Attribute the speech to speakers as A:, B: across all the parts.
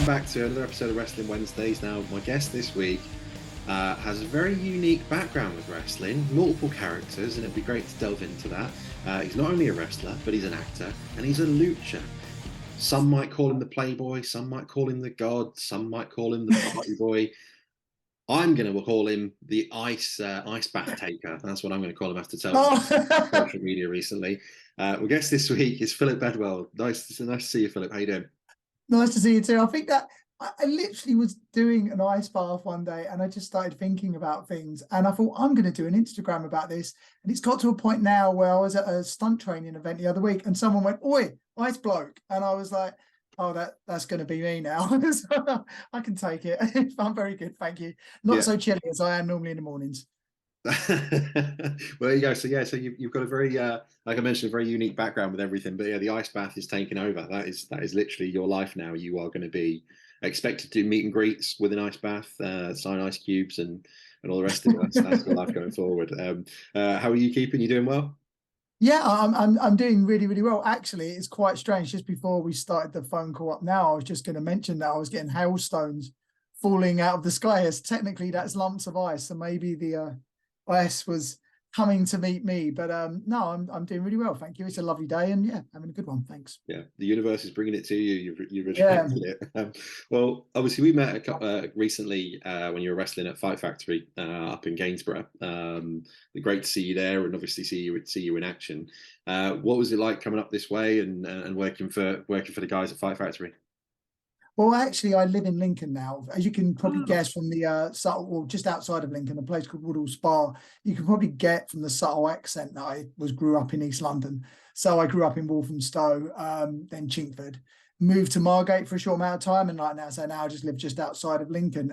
A: welcome back to another episode of Wrestling Wednesdays. Now, my guest this week has a very unique background with wrestling, multiple characters, and it'd be great to delve into that. He's not only a wrestler, but he's an actor, and he's a lucha. Some might call him the Playboy, some might call him the God, some might call him the Party Boy. I'm going to call him the ice bath taker. That's what I'm going to call him after telling social media recently. My guest this week is Philip Bedwell. Nice to see you, Philip. How you doing?
B: Nice to see you too. I think that I literally was doing an ice bath one day and I just started thinking about things and I thought I'm going to do an Instagram about this. And it's got to a point now where I was at a stunt training event the other week and someone went, "Oi, ice bloke." And I was like, oh, that's going to be me now. So I can take it. I'm very good. Thank you. Not so chilly as I am normally in the mornings.
A: Well, there you go. So you've got a very, like I mentioned, a very unique background with everything. But yeah, the ice bath is taking over. That is literally your life now. You are going to be expected to do meet and greets with an ice bath, sign ice cubes, and all the rest of it. That's your life going forward. How are you keeping? You doing well?
B: Yeah, I'm doing really, really well. Actually, it's quite strange. Just before we started the phone call up now, I was just going to mention that I was getting hailstones falling out of the sky. As technically, that's lumps of ice. So maybe the ice was coming to meet me. But no, I'm doing really well. Thank you. It's a lovely day and yeah, having a good one. Thanks.
A: Yeah, the universe is bringing it to you. You've attracted it. Well, obviously, we met recently when you were wrestling at Fight Factory up in Gainsborough. Great to see you there, and obviously see you in action. What was it like coming up this way and working for the guys at Fight Factory?
B: Well, actually, I live in Lincoln now. As you can probably guess from the subtle, well, just outside of Lincoln, a place called Woodall Spa, you can probably get from the subtle accent that I grew up in East London. So I grew up in Walthamstow, then Chingford, moved to Margate for a short amount of time, and now I just live just outside of Lincoln.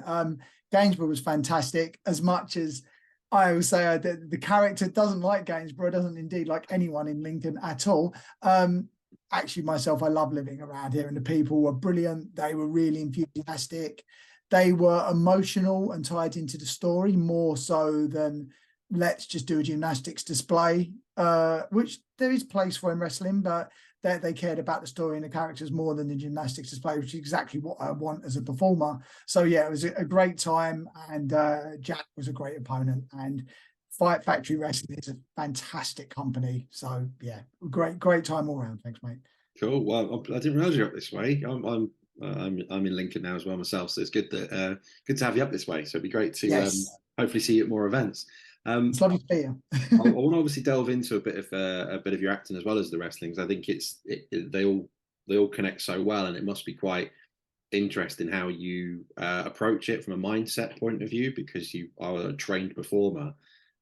B: Gainsborough was fantastic, as much as I always say the character doesn't like Gainsborough, doesn't indeed like anyone in Lincoln at all. Actually, myself, I love living around here, and the people were brilliant. They were really enthusiastic. They were emotional and tied into the story more so than let's just do a gymnastics display, which there is place for in wrestling, but they cared about the story and the characters more than the gymnastics display, which is exactly what I want as a performer. So yeah, it was a great time, and Jack was a great opponent, and Fight Factory Wrestling is a fantastic company. So yeah, great time all around. Thanks, mate.
A: Cool. Well, I didn't realize you're up this way. I'm in Lincoln now as well myself, so it's good to have you up this way. So it'd be great to hopefully see you at more events.
B: It's lovely to be here.
A: I want to obviously delve into a bit of your acting as well as the wrestling, because I think they all connect so well, and it must be quite interesting how you approach it from a mindset point of view, because you are a trained performer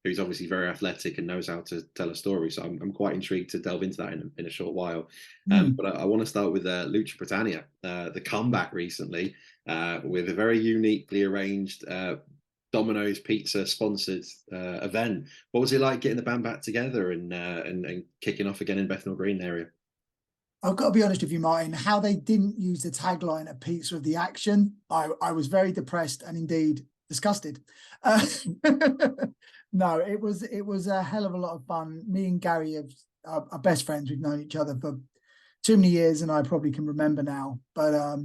A: who's obviously very athletic and knows how to tell a story. So I'm quite intrigued to delve into that in a short while. But I want to start with Lucha Britannia, the comeback recently with a very uniquely arranged Domino's Pizza sponsored event. What was it like getting the band back together and kicking off again in Bethnal Green area?
B: I've got to be honest with you, Martin, how they didn't use the tagline of Pizza of the Action, I was very depressed and indeed disgusted. No, it was a hell of a lot of fun. Me and Gary are best friends. We've known each other for too many years, and I probably can remember now. But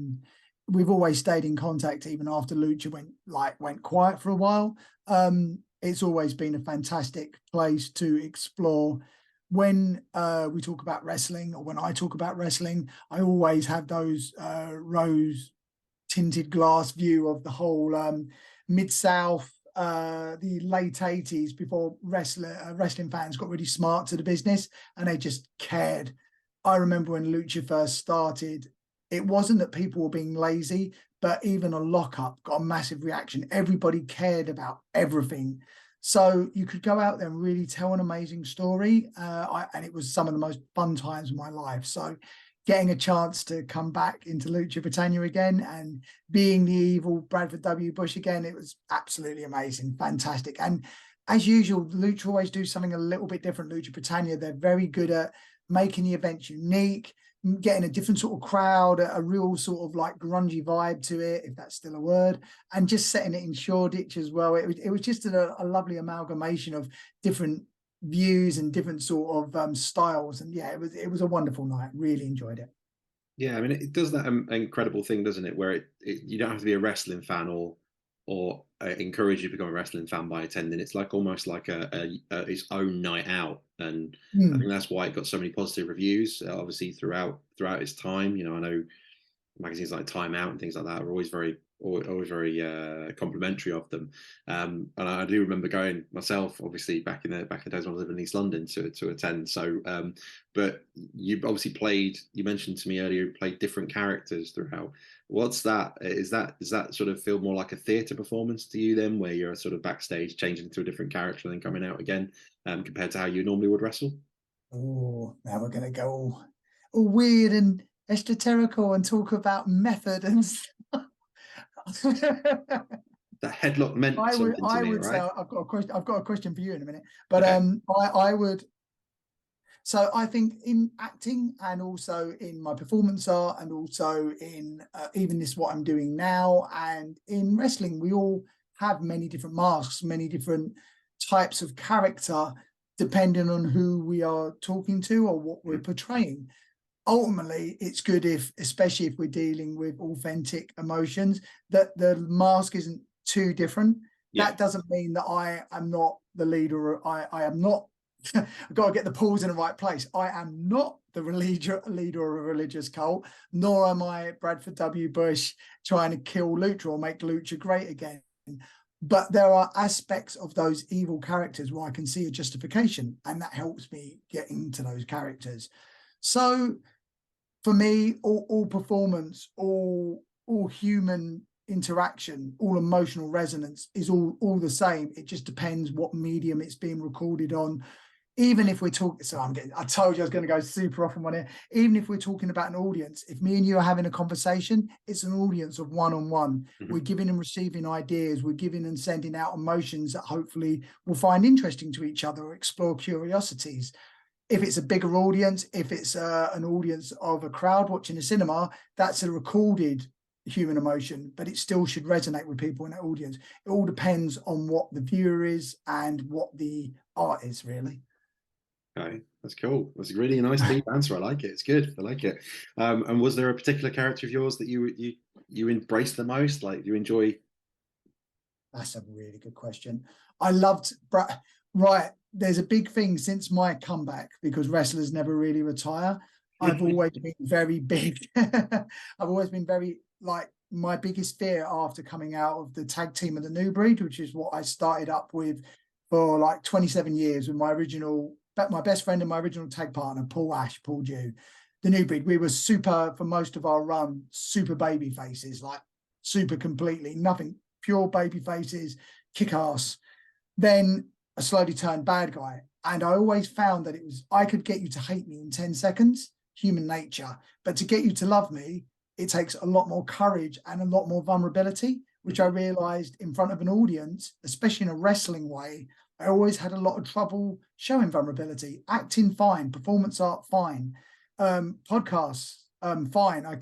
B: we've always stayed in contact even after Lucha went quiet for a while. It's always been a fantastic place to explore. When we talk about wrestling, or when I talk about wrestling, I always have those rose tinted glass view of the whole Mid-South, the late 80s, before wrestling fans got really smart to the business and they just cared. I remember when Lucha first started, it wasn't that people were being lazy, but even a lockup got a massive reaction. Everybody cared about everything. So you could go out there and really tell an amazing story. And it was some of the most fun times of my life. So getting a chance to come back into Lucha Britannia again and being the evil Bradford W. Bush again, it was absolutely amazing, fantastic. And as usual, Lucha always do something a little bit different. Lucha Britannia, they're very good at making the events unique, getting a different sort of crowd, a real sort of like grungy vibe to it, if that's still a word, and just setting it in Shoreditch as well. It was just a lovely amalgamation of different views and different sort of styles, and yeah, it was a wonderful night. Really enjoyed it.
A: Yeah, I mean, it does that incredible thing, doesn't it? Where you don't have to be a wrestling fan or encourage you to become a wrestling fan by attending. It's like almost like its own night out, and I
B: Mm.
A: think that's why it got so many positive reviews. Obviously, throughout its time, I know magazines like Time Out and things like that are always very complimentary of them. And I do remember going myself, obviously back in the days when I was living in East London to attend. So, but you obviously played. You mentioned to me earlier you played different characters throughout. What's that? Does that sort of feel more like a theatre performance to you then, where you're sort of backstage changing to a different character and then coming out again, compared to how you normally would wrestle?
B: Oh, now we're going to go all weird and esoterical and talk about method and stuff.
A: That headlock meant something to
B: I
A: me,
B: would say
A: right?
B: I've got a question. I've got a question for you in a minute, but
A: Okay.
B: I would. So I think in acting and also in my performance art and also in even this what I'm doing now and in wrestling, we all have many different masks, many different types of character, depending on who we are talking to or what we're portraying. Ultimately, it's good if, especially if we're dealing with authentic emotions, that the mask isn't too different.
A: Yeah.
B: That doesn't mean that I am not the leader. Or I am not. I've got to get the pause in the right place. I am not the leader of a religious cult, nor am I Bradford W. Bush trying to kill Lucha or make Lucha great again. But there are aspects of those evil characters where I can see a justification, and that helps me get into those characters. So for me, all performance, all human interaction, all emotional resonance is all the same. It just depends what medium it's being recorded on. Even if we're talking, so I told you I was going to go super off on one here. Even if we're talking about an audience, if me and you are having a conversation, it's an audience of one-on-one.
A: Mhm.
B: We're giving and receiving ideas. We're giving and sending out emotions that hopefully will find interesting to each other or explore curiosities. If it's a bigger audience, if it's an audience of a crowd watching a cinema, that's a recorded human emotion, but it still should resonate with people in that audience. It all depends on what the viewer is and what the art is, really.
A: Okay, that's cool. That's a really nice deep answer. I like it. It's good. I like it. And was there a particular character of yours that you embraced the most? Like you enjoy?
B: That's a really good question. I loved, right, there's a big thing since my comeback because wrestlers never really retire. I've always been very big. I've always been very, like, my biggest fear after coming out of the tag team of the New Breed, which is what I started up with for like 27 years with my best friend and my original tag partner, Paul Dew. The New Breed, we were super, for most of our run, super baby faces, like super completely, nothing, pure baby faces, kick ass. Then I slowly turned bad guy. And I always found that I could get you to hate me in 10 seconds, human nature. But to get you to love me, it takes a lot more courage and a lot more vulnerability, which I realized in front of an audience, especially in a wrestling way, I always had a lot of trouble showing vulnerability. Acting, fine. Performance art, fine. Podcasts, fine. I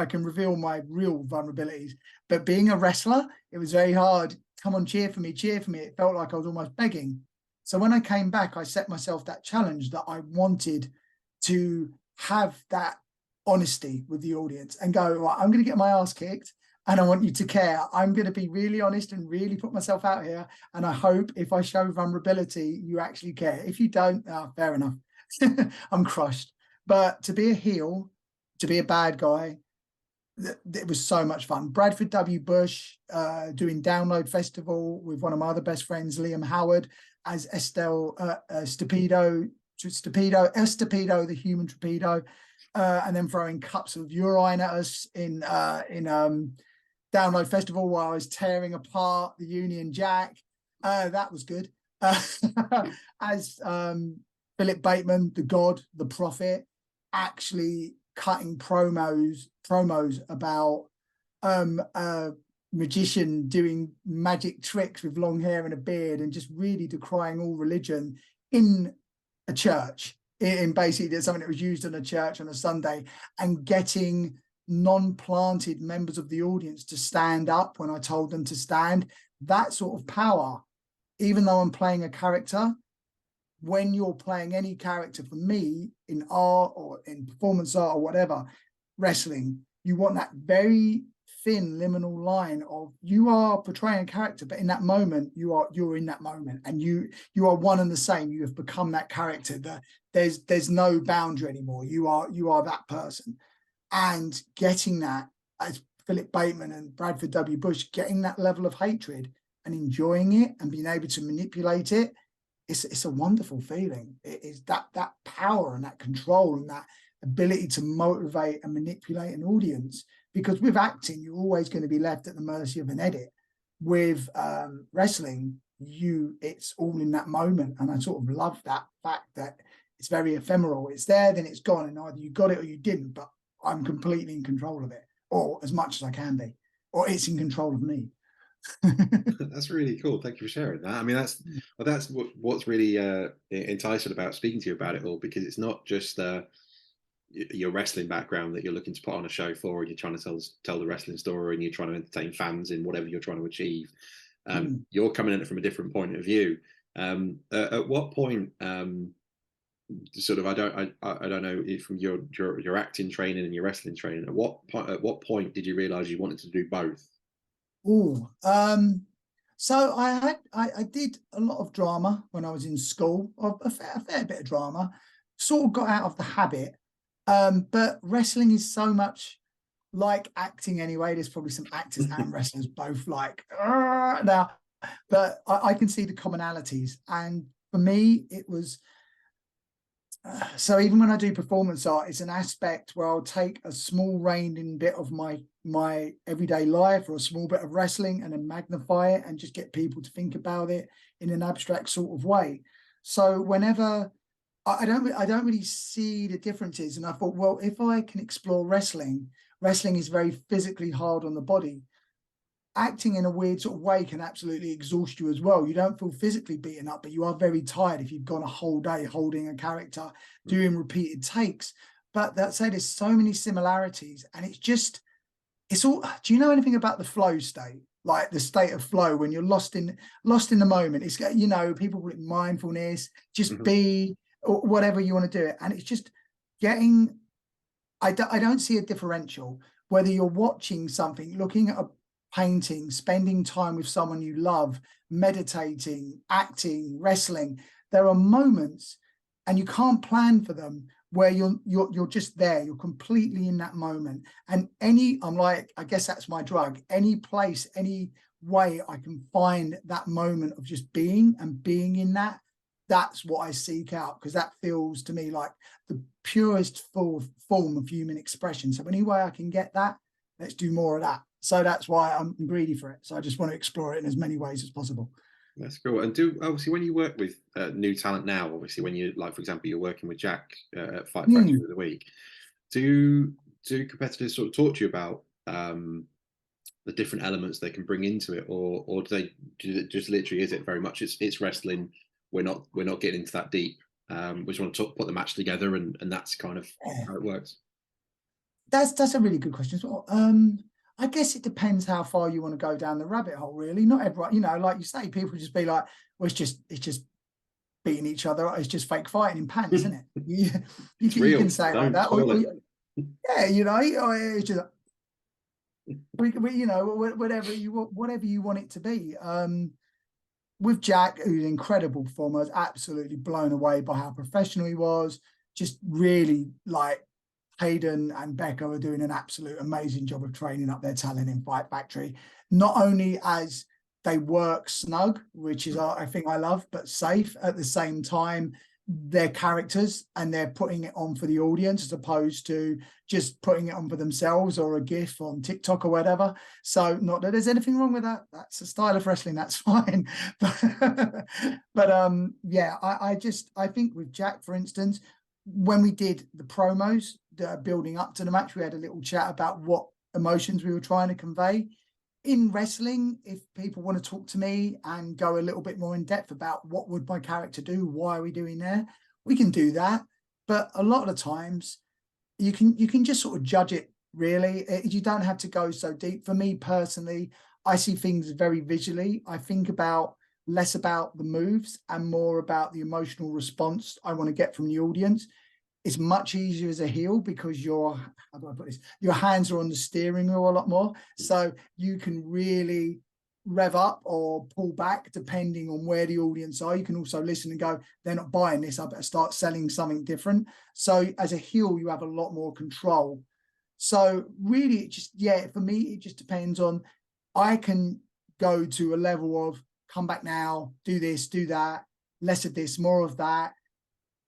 B: can reveal my real vulnerabilities. But being a wrestler, it was very hard. Come on, cheer for me, cheer for me. It felt like I was almost begging. So when I came back, I set myself that challenge that I wanted to have that honesty with the audience and go, right, I'm going to get my ass kicked and I want you to care. I'm going to be really honest and really put myself out here. And I hope if I show vulnerability, you actually care. If you don't, fair enough. I'm crushed. But to be a heel, to be a bad guy, it was so much fun. Bradford W. Bush doing Download Festival with one of my other best friends, Liam Howard, as Estelle Stupido, the human torpedo, and then throwing cups of urine at us in Download Festival while I was tearing apart the Union Jack. That was good. As Philip Bateman, the God, the prophet, actually cutting promos about a magician doing magic tricks with long hair and a beard and just really decrying all religion in a church, in basically something that was used in a church on a Sunday, and getting non-planted members of the audience to stand up when I told them to stand. That sort of power, even though I'm playing a character, when you're playing any character, for me, in art or in performance art or whatever, wrestling, you want that very thin liminal line of you are portraying a character, but in that moment you're in that moment, and you are one and the same. You have become that character. That there's no boundary anymore. You are that person, and getting that, as Philip Bateman and Bradford W. Bush, getting that level of hatred and enjoying it and being able to manipulate it, it's a wonderful feeling. It is that power and that control and that ability to motivate and manipulate an audience. Because with acting, you're always going to be left at the mercy of an edit. With wrestling, it's all in that moment. And I sort of love that fact that it's very ephemeral. It's there, then it's gone, and either you got it or you didn't, but I'm completely in control of it, or as much as I can be, or it's in control of me.
A: That's really cool. Thank you for sharing that. I mean, that's what's really enticing about speaking to you about it all, because it's not just your wrestling background that you're looking to put on a show for, and you're trying to tell the wrestling story, and you're trying to entertain fans in whatever you're trying to achieve. You're coming at it from a different point of view. At what point, sort of, I don't know if from your acting training and your wrestling training, at what point did you realize you wanted to do both?
B: Oh, so I did a lot of drama when I was in school, a fair bit of drama. Sort of got out of the habit. But wrestling is so much like acting anyway. There's probably some actors and wrestlers both like now, but I can see the commonalities. And for me, it was so even when I do performance art, it's an aspect where I'll take a small rein-in bit of my everyday life, or a small bit of wrestling, and then magnify it and just get people to think about it in an abstract sort of way. So whenever I don't really see the differences. And I thought, well, if I can explore wrestling is very physically hard on the body. Acting in a weird sort of way can absolutely exhaust you as well. You don't feel physically beaten up, but you are very tired if you've gone a whole day holding a character, doing repeated takes. But that said, there's so many similarities, and it's all, do you know anything about the flow state? Like the state of flow when you're lost in the moment. It's, you know, people call it mindfulness, just be, or whatever you want to do it. And it's just getting, I don't see a differential, whether you're watching something, looking at a painting, spending time with someone you love, meditating, acting, wrestling. There are moments, and you can't plan for them, where you're just there, you're completely in that moment. And I'm like, I guess that's my drug. Any place, any way I can find that moment of just being in that, that's what I seek out, because that feels to me like the purest form of human expression. So any way I can get that, let's do more of that. So that's why I'm greedy for it. So I just want to explore it in as many ways as possible.
A: That's cool. And obviously when you work with new talent now, obviously when you, like, for example, you're working with Jack at Fight Factory of the Week, do competitors sort of talk to you about the different elements they can bring into it, or do they just literally, is it very much it's wrestling, we're not getting into that deep, we just want to put the match together, and that's kind of how it works?
B: That's a really good question as well. I guess it depends how far you want to go down the rabbit hole, really. Not everyone, you know, like you say, people just be like, well, it's just beating each other. It's just fake fighting in pants, isn't it? You can say like that. Yeah, you know, it's just, you know, whatever you want it to be. With Jack, who's an incredible performer, I was absolutely blown away by how professional he was. Just really, like, Hayden and Becca are doing an absolute amazing job of training up their talent in Fight Factory. Not only as they work snug, which is I think I love, but safe at the same time. Their characters, and they're putting it on for the audience as opposed to just putting it on for themselves or a GIF on TikTok or whatever. So not that there's anything wrong with that. That's a style of wrestling. That's fine. But yeah, I think with Jack, for instance, when we did the promos building up to the match, we had a little chat about what emotions we were trying to convey. In wrestling, if people want to talk to me and go a little bit more in depth about what would my character do, why are we doing there, we can do that. But a lot of the times you can just sort of judge it, really. You don't have to go so deep. For me personally, I see things very visually. I think less about the moves and more about the emotional response I want to get from the audience. it's much easier as a heel because how do I put this? Your hands are on the steering wheel a lot more. So you can really rev up or pull back depending on where the audience are. You can also listen and go, they're not buying this, I better start selling something different. So as a heel, you have a lot more control. So really, it just, yeah, for me, it just depends on, I can go to a level of come back now, do this, do that, less of this, more of that.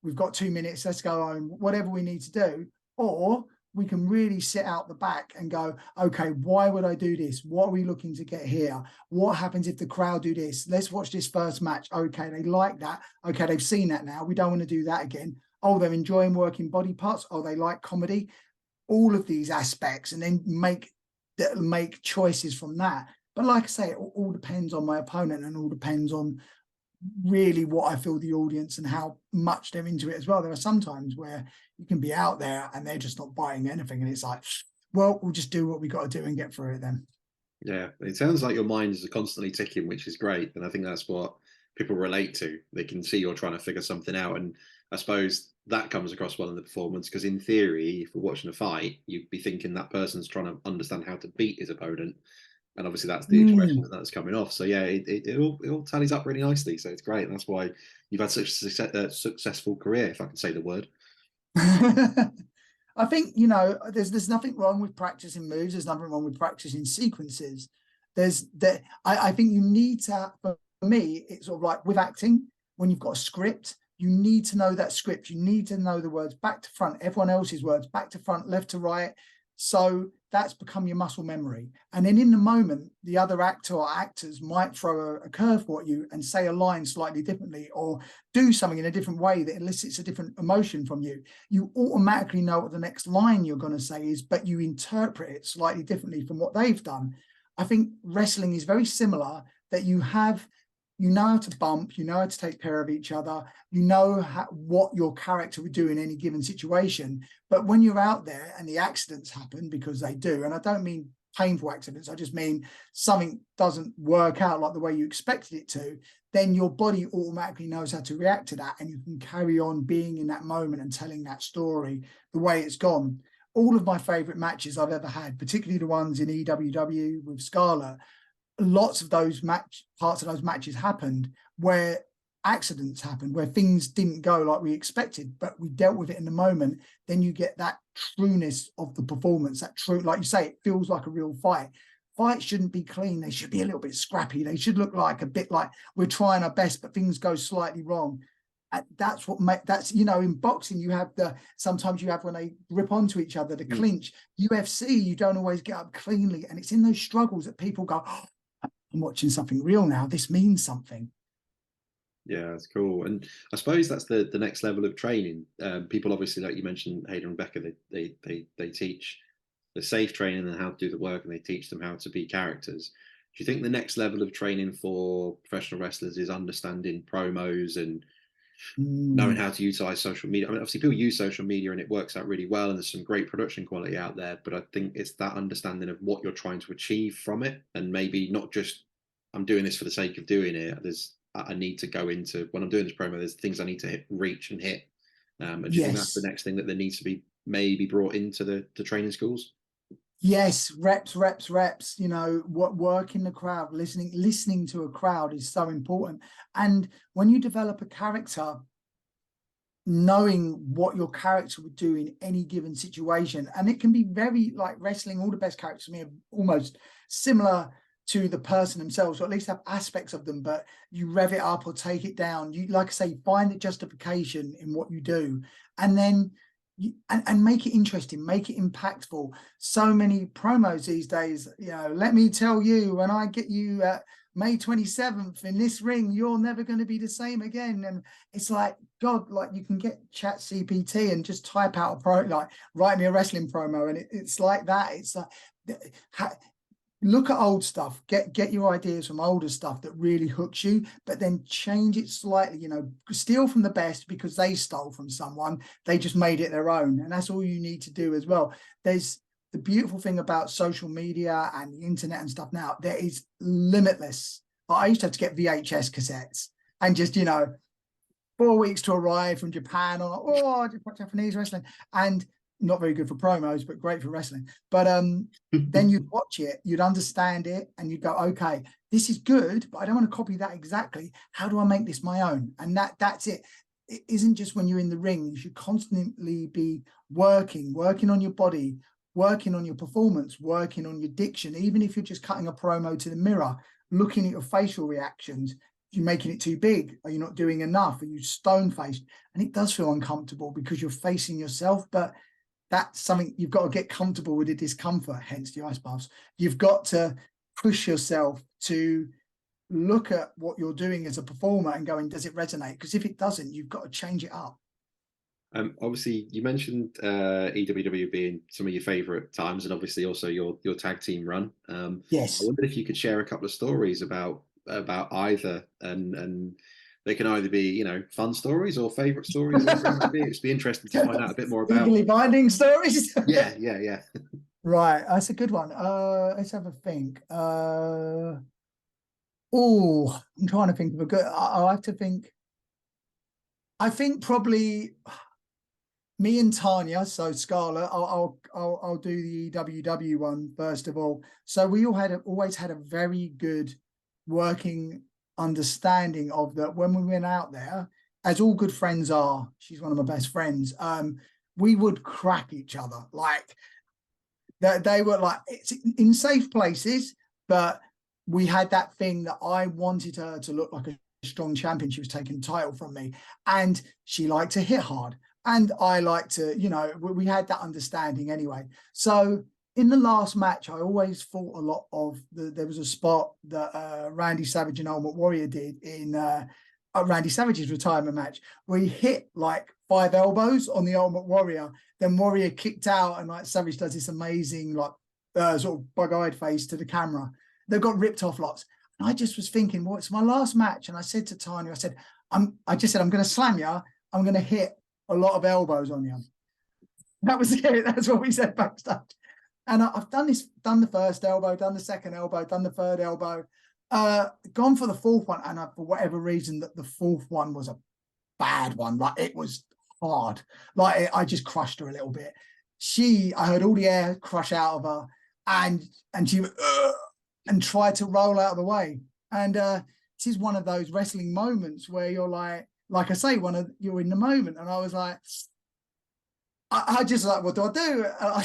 B: We've got 2 minutes, let's go home, whatever we need to do. Or we can really sit out the back and go, okay, why would I do this? What are we looking to get here? What happens if the crowd do this? Let's watch this first match. Okay, they like that. Okay, they've seen that now. We don't want to do that again. Oh, they're enjoying working body parts. Oh, they like comedy. All of these aspects, and then make choices from that. But like I say, it all depends on my opponent, and all depends on really what I feel the audience and how much they're into it as well. There are some times where you can be out there and they're just not buying anything, and it's like, well, we'll just do what we got to do and get through it then.
A: Yeah, it sounds like your mind is constantly ticking, which is great, and I think that's what people relate to. They can see you're trying to figure something out, and I suppose that comes across well in the performance, because in theory, if we're watching a fight, you'd be thinking that person's trying to understand how to beat his opponent, and obviously that's the expression that's coming off. So yeah, it all tallies up really nicely. So it's great, and that's why you've had such a successful career, if I can say the word.
B: I think, there's nothing wrong with practicing moves. There's nothing wrong with practicing sequences. I think you need to, for me, it's sort of like with acting, when you've got a script, you need to know that script. You need to know the words back to front, everyone else's words back to front, left to right. So that's become your muscle memory. And then in the moment, the other actor or actors might throw a curveball at you and say a line slightly differently, or do something in a different way that elicits a different emotion from you. You automatically know what the next line you're going to say is, but you interpret it slightly differently from what they've done. I think wrestling is very similar, that you know how to bump, you know how to take care of each other, you know what your character would do in any given situation. But when you're out there and the accidents happen, because they do, and I don't mean painful accidents, I just mean something doesn't work out like the way you expected it to, then your body automatically knows how to react to that, and you can carry on being in that moment and telling that story the way it's gone. All of my favorite matches I've ever had, particularly the ones in EWW with Scarlett, lots of those parts of those matches happened where accidents happened, where things didn't go like we expected, but we dealt with it in the moment. Then you get that trueness of the performance, that true, like you say, it feels like a real fight. Fights shouldn't be clean. They should be a little bit scrappy. They should look like a bit like we're trying our best, but things go slightly wrong. And that's what that's, in boxing, you have sometimes you have when they rip onto each other, the clinch. UFC, you don't always get up cleanly. And it's in those struggles that people go, oh, I'm watching something real now. This means something.
A: Yeah, that's cool. And I suppose that's the next level of training. People obviously, like you mentioned, Hayden and Rebecca, they teach the safe training and how to do the work, and they teach them how to be characters. Do you think the next level of training for professional wrestlers is understanding promos and knowing how to utilize social media? I mean, obviously people use social media and it works out really well, and there's some great production quality out there, but I think it's that understanding of what you're trying to achieve from it, and maybe not just I'm doing this for the sake of doing it. I need to go into, when I'm doing this promo, there's things I need to reach and hit. And do you think that's the next thing that there needs to be maybe brought into the training schools?
B: Yes, reps. What work in the crowd, listening to a crowd is so important. And when you develop a character, knowing what your character would do in any given situation, and it can be very, like wrestling, all the best characters to me are almost similar to the person themselves, or at least have aspects of them, but you rev it up or take it down. You, like I say, find the justification in what you do, and then and make it interesting, make it impactful. So many promos these days, let me tell you, when I get you May 27th in this ring, you're never going to be the same again. And it's like, God, like you can get Chat CPT and just type out write me a wrestling promo, and it's like that. It's like, look at old stuff, get your ideas from older stuff that really hooks you, but then change it slightly, steal from the best because they stole from someone, they just made it their own. And that's all you need to do as well. There's the beautiful thing about social media and the internet and stuff now, there is limitless. I used to have to get VHS cassettes and just, 4 weeks to arrive from Japan. I'm like, oh, Japanese wrestling, and not very good for promos, but great for wrestling. But then you'd watch it, you'd understand it, and you'd go, okay, this is good, but I don't want to copy that exactly. How do I make this my own? And that's it. It isn't just when you're in the ring. You should constantly be working on your body, working on your performance, working on your diction. Even if you're just cutting a promo to the mirror, looking at your facial reactions. You're making it too big? Are you not doing enough? Are you stone-faced? And it does feel uncomfortable because you're facing yourself, but that's something you've got to get comfortable with, the discomfort, hence the ice baths. You've got to push yourself to look at what you're doing as a performer and going, does it resonate? Because if it doesn't, you've got to change it up.
A: Obviously, you mentioned EWW being some of your favourite times, and obviously also your tag team run.
B: Yes.
A: I wondered if you could share a couple of stories about either, and they can either be, you know, fun stories or favourite stories. It'd be interesting to find out a bit more about.
B: Legally binding stories.
A: Yeah.
B: Right, that's a good one. Let's have a think. I'm trying to think of a good. I'll have to think. I think probably me and Tanya, so Scarlett. I'll do the EWW one first of all. So we always had a very good working understanding of that. When we went out there, as all good friends are, she's one of my best friends. We would crack each other like that. They were like, it's in safe places, but we had that thing that I wanted her to look like a strong champion. She was taking the title from me, and she liked to hit hard, and I like to, you know, we had that understanding anyway. So in the last match, I always thought a lot of there was a spot that Randy Savage and Ultimate Warrior did in Randy Savage's retirement match, where he hit like 5 elbows on the Ultimate Warrior. Then Warrior kicked out, and like Savage does this amazing like sort of bug-eyed face to the camera. They got ripped off lots. And I just was thinking, well, it's my last match, and I said to Tanya, I said, I just said, I'm going to slam you. I'm going to hit a lot of elbows on you. That was it. That's what we said backstage. And I've done the first elbow, done the second elbow, done the third elbow, gone for the fourth one. And for whatever reason, that the fourth one was a bad one. Like, it was hard. Like, I just crushed her a little bit. I heard all the air crush out of her, and she and tried to roll out of the way. And this is one of those wrestling moments where you're like I say, you're in the moment. And I was like, I just like, what do I do? I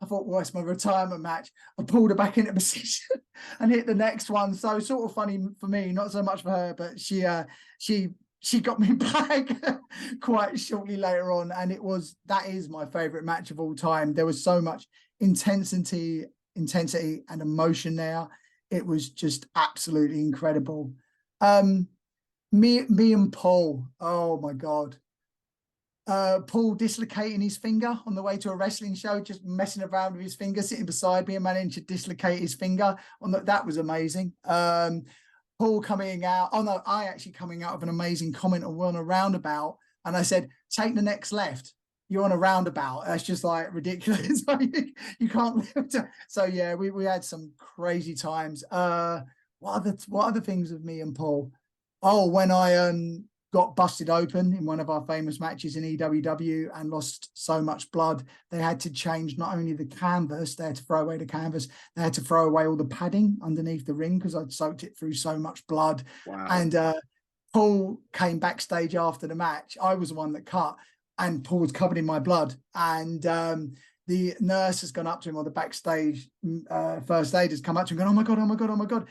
B: thought, well, it's my retirement match. I pulled her back into position and hit the next one. So sort of funny for me, not so much for her, but she got me back quite shortly later on. And that is my favorite match of all time. There was so much intensity and emotion there. It was just absolutely incredible. Me and Paul, oh my God. Paul dislocating his finger on the way to a wrestling show, just messing around with his finger, sitting beside me and managing to dislocate his finger. That was amazing. Paul coming out, I actually coming out of an amazing comment on a roundabout, and I said, take the next left. You're on a roundabout. That's just like ridiculous. You can't live to. So yeah, we had some crazy times. What other things with me and Paul? Oh, when I got busted open in one of our famous matches in EWW and lost so much blood, they had to change not only the canvas, they had to throw away the canvas, they had to throw away all the padding underneath the ring because I'd soaked it through so much blood.
A: Wow.
B: And Paul came backstage after the match. I was the one that cut, and Paul was covered in my blood. And the nurse has gone up to him, or the backstage first aid has come up to him going, oh my God, oh my God, oh my God.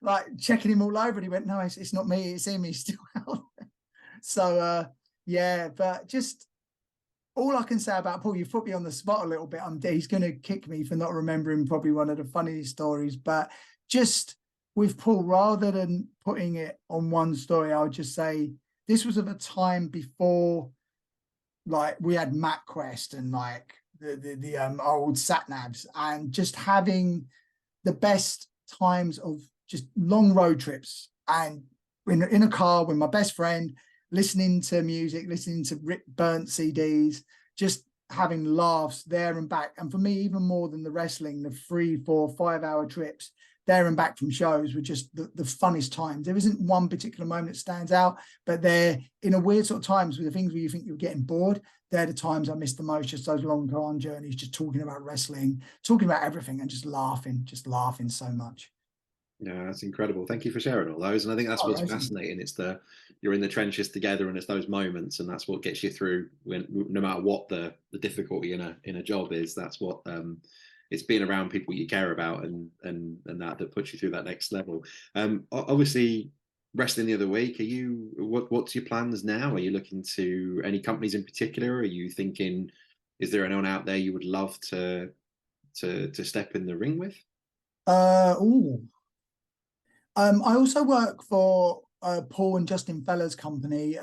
B: Like checking him all over. And he went, no, it's not me, it's him, he's still out. So yeah, but just all I can say about Paul, you've put me on the spot a little bit. He's going to kick me for not remembering probably one of the funniest stories, but just with Paul, rather than putting it on one story, I would just say this was at a time before, like, we had MapQuest and like the old sat navs, and just having the best times of just long road trips and in a car with my best friend, listening to music, listening to burnt CDs, just having laughs there and back. And for me, even more than the wrestling, the 3, 4, 5 hour trips, there and back from shows were just the funnest times. There isn't one particular moment that stands out, but they're in a weird sort of times with the things where you think you're getting bored. They're the times I miss the most, just those long car journeys, just talking about wrestling, talking about everything and just laughing so much.
A: Yeah, that's incredible. Thank you for sharing all those. And I think that's what's fascinating. It's you're in the trenches together, and it's those moments, and that's what gets you through when, no matter what the difficulty in a job is. That's what it's being around people you care about, and that puts you through that next level. Obviously, wrestling the other week. What's your plans now? Are you looking to any companies in particular? Are you thinking, is there anyone out there you would love to step in the ring with?
B: I also work for Paul and Justin Feller's company,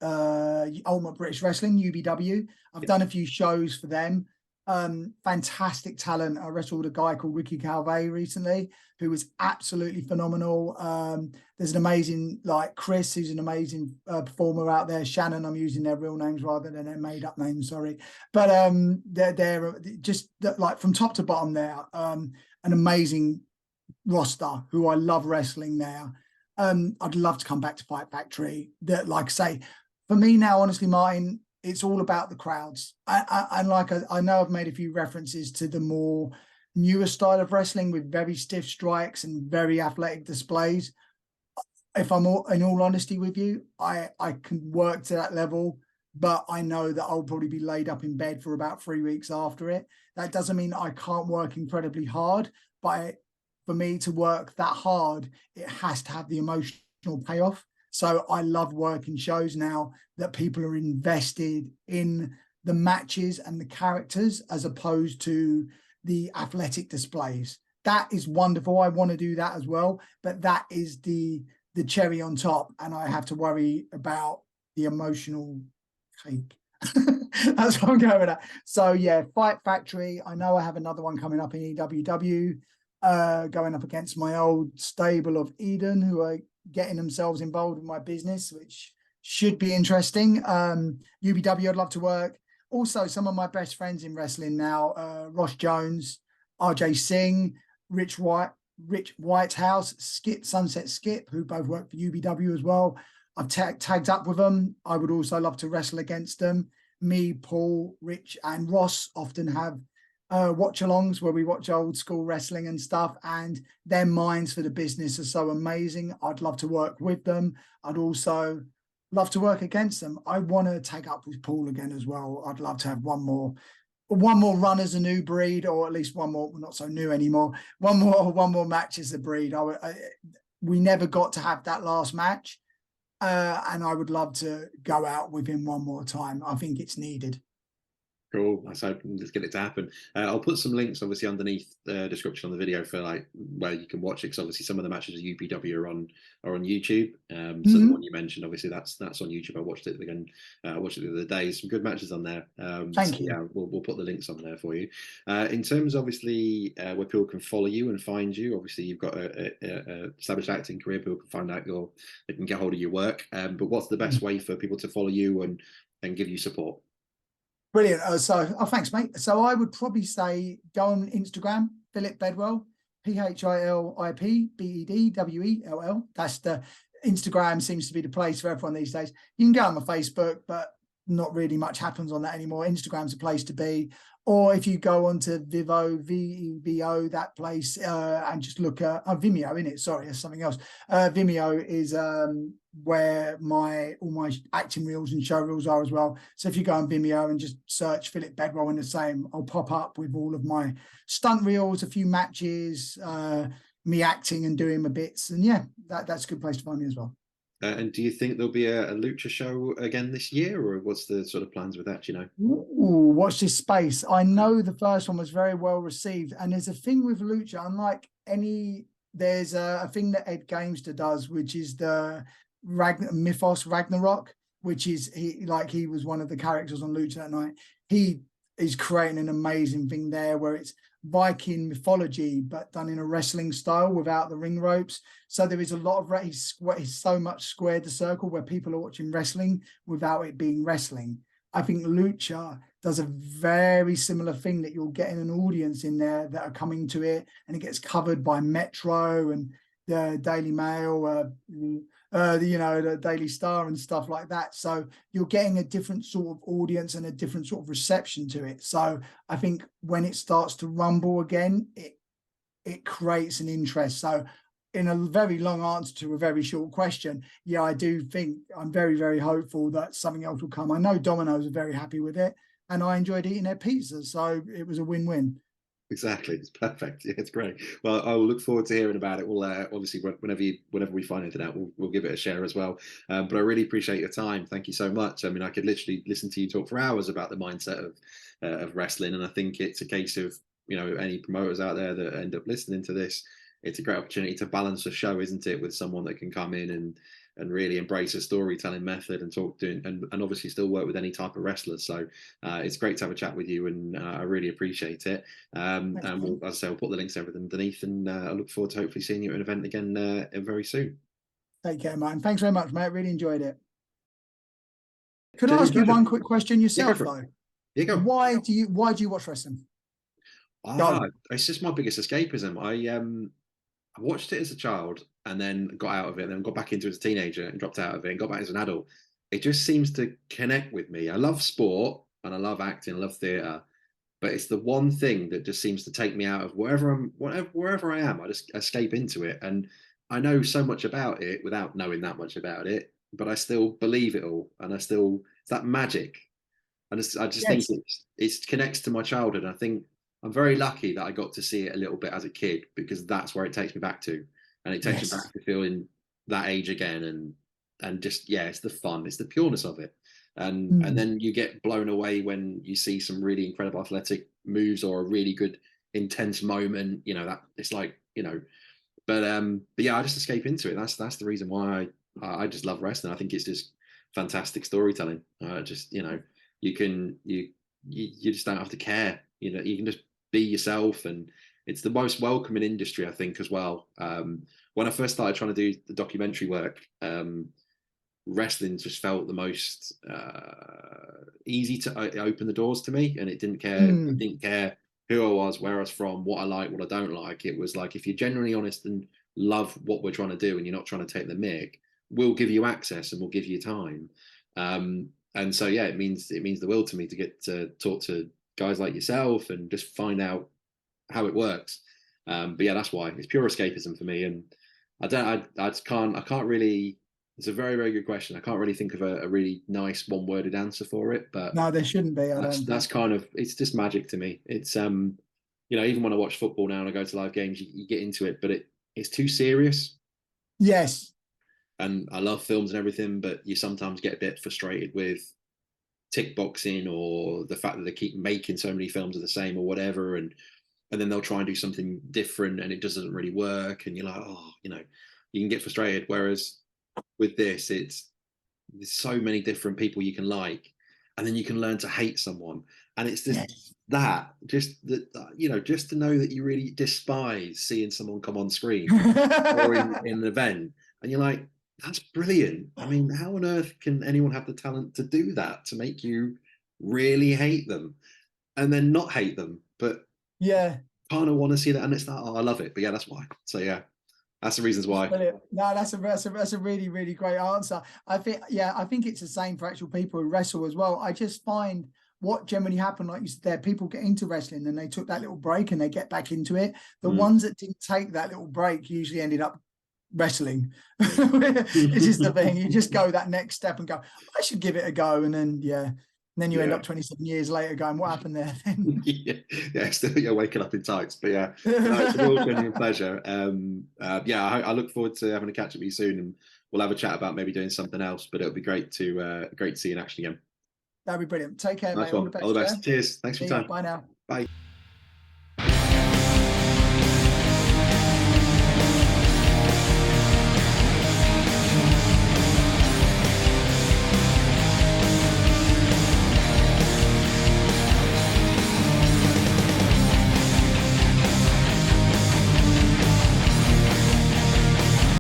B: Ultimate British Wrestling, UBW. I've done a few shows for them. Fantastic talent. I wrestled a guy called Ricky Calvé recently, who was absolutely phenomenal. There's an amazing, like Chris, who's an amazing performer out there. Shannon, I'm using their real names rather than their made up names, sorry. But they're just like from top to bottom there, an amazing roster who I love wrestling now. I'd love to come back to Fight Factory. That, like I say, for me now, honestly, Martin, it's all about the crowds. And like I know I've made a few references to the more newer style of wrestling with very stiff strikes and very athletic displays. If I'm in all honesty with you, I can work to that level, but I know that I'll probably be laid up in bed for about 3 weeks after it. That doesn't mean I can't work incredibly hard, but for me to work that hard, it has to have the emotional payoff. So I love working shows now that people are invested in the matches and the characters as opposed to the athletic displays. That is wonderful. I want to do that as well, but that is the cherry on top, and I have to worry about the emotional cake. That's what I'm going with that. So yeah, Fight Factory. I know I have another one coming up in EWW. Going up against my old stable of Eden, who are getting themselves involved in my business, which should be interesting. UBW, I'd love to work. Also, some of my best friends in wrestling now, Ross Jones, RJ Singh, Rich Whitehouse, Sunset Skip, who both work for UBW as well. I've tagged up with them. I would also love to wrestle against them. Me, Paul, Rich, and Ross often have watch-alongs where we watch old school wrestling and stuff, and their minds for the business are so amazing. I'd love to work with them. I'd also love to work against them. I want to tag up with Paul again as well. I'd love to have one more run as a new breed, or at least one more, not so new anymore, one more match as a breed. We never got to have that last match, and I would love to go out with him one more time. I think it's needed.
A: Cool. Let's get it to happen. I'll put some links obviously underneath the description on the video for like where you can watch it, because obviously some of the matches of UPW are on YouTube. So the one you mentioned, obviously that's on YouTube. I watched it again. Watched it the other day. Some good matches on there.
B: Thank you.
A: Yeah, we'll put the links on there for you. In terms, obviously, where people can follow you and find you. Obviously, you've got a established acting career. People can find out they can get hold of your work. But what's the best way for people to follow you and give you support?
B: Brilliant. Thanks, mate. So I would probably say go on Instagram, Philip Bedwell, PhilipBedwell. That's the Instagram seems to be the place for everyone these days. You can go on my Facebook, but not really much happens on that anymore. Instagram's a place to be. Or if you go onto Vivo, VEVO, that place, and just look at Vimeo, in it. Sorry, that's something else. Vimeo is where all my acting reels and show reels are as well. So if you go on Vimeo and just search Philip Bedwell in the same, I'll pop up with all of my stunt reels, a few matches, me acting and doing my bits. And yeah, that's a good place to find me as well.
A: And do you think there'll be a Lucha show again this year, or what's the sort of plans with that, do you know?
B: Ooh, watch this space. I know the first one was very well received, and there's a thing with Lucha, unlike there's a thing that Ed Gamester does, which is the Mythos Ragnarok, which is he was one of the characters on Lucha that night. He is creating an amazing thing there where it's Viking mythology but done in a wrestling style without the ring ropes. So there is a lot of he's so much squared the circle where people are watching wrestling without it being wrestling. I think lucha does a very similar thing, that you're getting an audience in there that are coming to it, and it gets covered by Metro and the Daily Mail, the Daily Star and stuff like that. So you're getting a different sort of audience and a different sort of reception to it. So I think when it starts to rumble again, it creates an interest. So in a very long answer to a very short question, yeah, I do think I'm very, very hopeful that something else will come. I know Domino's are very happy with it, and I enjoyed eating their pizza, so it was a win-win.
A: Exactly, it's perfect. Yeah, it's great. Well, I'll look forward to hearing about it. We'll obviously whenever we find anything out, we'll give it a share as well. But I really appreciate your time. Thank you so much. I mean, I could literally listen to you talk for hours about the mindset of wrestling, and I think it's a case of, any promoters out there that end up listening to this, it's a great opportunity to balance a show, isn't it, with someone that can come in and really embrace a storytelling method and talk to and obviously still work with any type of wrestlers. So it's great to have a chat with you, and I really appreciate it. And as I say, we'll put the links to everything underneath, and I look forward to hopefully seeing you at an event again very soon.
B: Take care, man. Thanks very much, mate. Really enjoyed it. Could I ask you one quick question yourself, though?
A: Yeah, go.
B: Why do you watch wrestling?
A: It's just my biggest escapism. I watched it as a child and then got out of it, and then got back into it as a teenager and dropped out of it and got back as an adult. It just seems to connect with me. I love sport and I love acting, I love theatre, but it's the one thing that just seems to take me out of wherever I am. I just escape into it, and I know so much about it without knowing that much about it, but I still believe it all, and it's that magic. And I just think it connects to my childhood. And I think I'm very lucky that I got to see it a little bit as a kid, because that's where it takes me back to, and it takes me back to feeling that age again, and just it's the fun, it's the pureness of it, and then you get blown away when you see some really incredible athletic moves or a really good intense moment. That it's like but yeah, I just escape into it. That's the reason why I just love wrestling. I think it's just fantastic storytelling. Just you just don't have to care. You can just be yourself, and it's the most welcoming industry, I think, as well. When I first started trying to do the documentary work, wrestling just felt the most easy to open the doors to me, and it didn't care who I was, where I was from, what I like, what I don't like. It was like, if you're genuinely honest and love what we're trying to do, and you're not trying to take the mick, we'll give you access and we'll give you time. And so it means the world to me to get to talk to guys like yourself and just find out how it works. But yeah, that's why it's pure escapism for me. And I can't really. It's a very, very good question. I can't really think of a really nice one-worded answer for it, but
B: no, there shouldn't be.
A: That's kind of, it's just magic to me. It's even when I watch football now and I go to live games, you get into it, but it's too serious.
B: Yes.
A: And I love films and everything, but you sometimes get a bit frustrated with tick boxing, or the fact that they keep making so many films of the same or whatever, and then they'll try and do something different and it just doesn't really work, and you're like, you can get frustrated. Whereas with this, there's so many different people you can like, and then you can learn to hate someone, and it's just just to know that you really despise seeing someone come on screen or in an event, and you're like, that's brilliant. I mean, how on earth can anyone have the talent to do that, to make you really hate them and then not hate them, but kind of want to see that? And it's that, I love it. But yeah, that's why. So yeah, that's the reasons why.
B: Brilliant. No, that's a really, really great answer. I think it's the same for actual people who wrestle as well. I just find what generally happened, like you said there, people get into wrestling and they took that little break and they get back into it. The ones that didn't take that little break usually ended up wrestling. It's just the thing. You just go that next step and go, I should give it a go. And then, then you end up 27 years later going, what happened there then?
A: Still you're waking up in tights. But yeah, it's a real genuine pleasure. I look forward to having a catch up with you soon, and we'll have a chat about maybe doing something else. But it'll be great to see you in action again.
B: That'd be brilliant. Take care,
A: Nice
B: mate.
A: All the best. Cheers. Thanks for your time.
B: Bye now.
A: Bye.